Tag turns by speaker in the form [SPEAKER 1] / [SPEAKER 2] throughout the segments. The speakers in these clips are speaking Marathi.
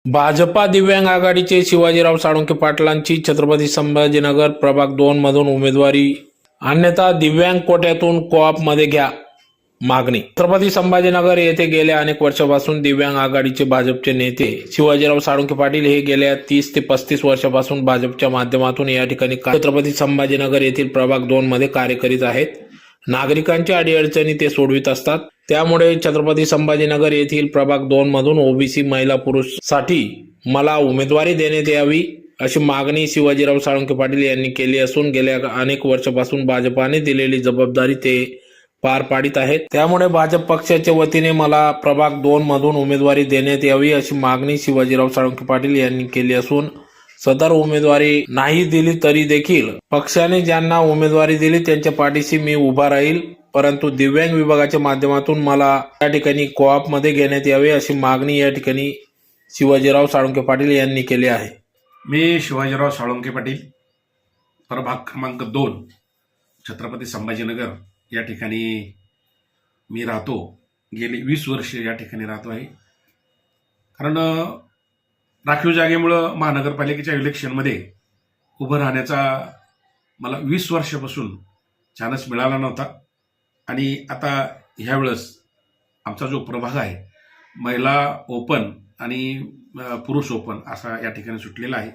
[SPEAKER 1] भाजपा दिव्यांग आघाडीचे शिवाजीराव साळुंखे पाटलांची छत्रपती संभाजीनगर प्रभाग 2 मधून उमेदवारी, अन्यथा दिव्यांग कोट्यातून कोऑपमध्ये घ्या मागणी. छत्रपती संभाजीनगर येथे गेल्या अनेक वर्षांपासून दिव्यांग आघाडीचे भाजपचे नेते शिवाजीराव साळुंखे पाटील हे गेल्या 30 ते 35 वर्षांपासून भाजपच्या माध्यमातून या ठिकाणी छत्रपती संभाजीनगर येथील प्रभाग 2 मध्ये कार्य करीत आहेत. नागरिकांच्या अडीअडचणी ते सोडवित असतात. त्यामुळे छत्रपती संभाजीनगर येथील प्रभाग 2 मधून ओबीसी महिला पुरुष साठी मला उमेदवारी देण्यात यावी अशी मागणी शिवाजीराव साळुंखे पाटील यांनी केली असून गेल्या अनेक वर्षांपासून भाजपाने दिलेली जबाबदारी ते पार पाडित आहेत. त्यामुळे भाजप पक्षाच्या वतीने मला प्रभाग 2 मधून उमेदवारी देण्यात यावी अशी मागणी शिवाजीराव साळुंखे पाटील यांनी केली असून सदर उमेदवारी नाही दिली तरी देखील पक्षाने ज्यांना उमेदवारी दिली त्यांच्या पाठीशी मी उभा राहील, परंतु दिव्यांग विभागाच्या माध्यमातून मला या ठिकाणी कोऑप मध्ये घेण्यात यावे अशी मागणी या ठिकाणी शिवाजीराव साळुंखे पाटील यांनी केली आहे.
[SPEAKER 2] मी शिवाजीराव साळुंखे पाटील, प्रभाग क्रमांक 2, छत्रपती संभाजीनगर या ठिकाणी मी राहतो. गेली 20 वर्ष या ठिकाणी राहतो आहे. कारण राखीव जागेमुळं महानगरपालिकेच्या इलेक्शनमध्ये उभं राहण्याचा मला 20 वर्षापासून चान्स मिळाला नव्हता. आणि आता ह्यावेळेस आमचा जो प्रभाग आहे महिला ओपन आणि पुरुष ओपन असा या ठिकाणी सुटलेला आहे.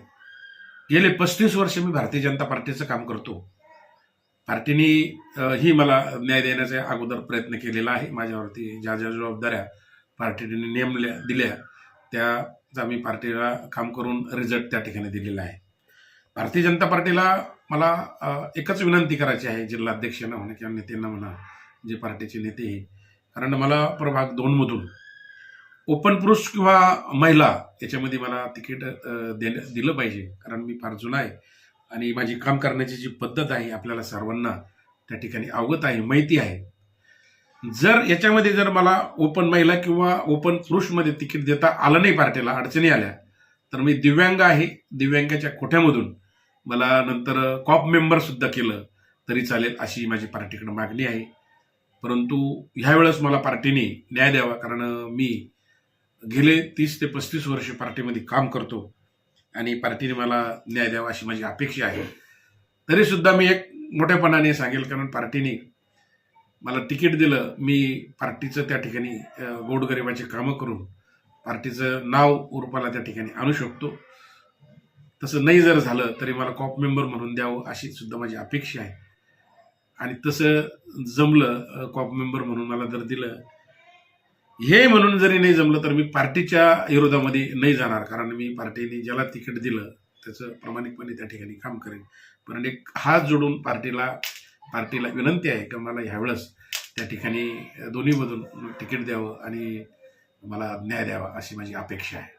[SPEAKER 2] गेले 35 वर्ष मी भारतीय जनता पार्टीचं काम करतो. पार्टीने ही मला न्याय देण्याचा अगोदर प्रयत्न केलेला आहे. माझ्यावरती ज्या ज्या जबाबदाऱ्या पार्टीने नेमल्या दिल्या त्याचा मी पार्टीला काम करून रिझल्ट त्या ठिकाणी दिलेला आहे. भारतीय जनता पार्टीला मला एकच विनंती करायची आहे, जिल्हाध्यक्षांना म्हणा किंवा नेत्यांना म्हणा, जे पार्टीचे नेते आहे, कारण मला प्रभाग 2 मधून ओपन पुरुष किंवा महिला याच्यामध्ये मला तिकीट दिलं पाहिजे. कारण मी फार जुना आहे आणि माझी काम करण्याची जी पद्धत आहे आपल्याला सर्वांना त्या ठिकाणी अवगत आहे, माहिती आहे. जर याच्यामध्ये जर मला ओपन महिला किंवा ओपन पुरुषमध्ये तिकीट देता आलं नाही, पार्टीला अडचणी आल्या, तर मी दिव्यांग आहे, दिव्यांगाच्या कोठ्यामधून मला नंतर कॉप मेंबर सुद्धा केलं तरी चालेल अशी माझी पार्टीकडे मागणी आहे. परंतु ह्यावेळेस मला पार्टीने न्याय द्यावा, कारण मी गेले 30 ते 35 वर्ष पार्टीमध्ये काम करतो आणि पार्टीने मला न्याय द्यावा अशी माझी अपेक्षा आहे. तरी सुद्धा मी एक मोठ्यापणाने सांगेल, कारण पार्टीने मला तिकीट दिलं, मी पार्टीचं त्या ठिकाणी गोरगरिबाची कामं करून पार्टीचं नाव उरपाला त्या ठिकाणी आणू शकतो. तसं नाही जर झालं तरी मला कॉप मेंबर म्हणून द्यावं अशी सुद्धा माझी अपेक्षा आहे. आणि तसं जमलं, कॉप मेंबर म्हणून मला जर दिलं, हे म्हणून जरी नाही जमलं तर मी पार्टीच्या विरोधामध्ये नाही जाणार, कारण मी पार्टीने ज्याला तिकीट दिलं त्याचं प्रामाणिकपणे त्या ठिकाणी काम करेन. पण एक हात जोडून पार्टीला विनंती आहे की मला ह्यावेळेस त्या ठिकाणी दोन्हीमधून तिकीट द्यावं आणि मला न्याय द्यावा अशी माझी अपेक्षा आहे.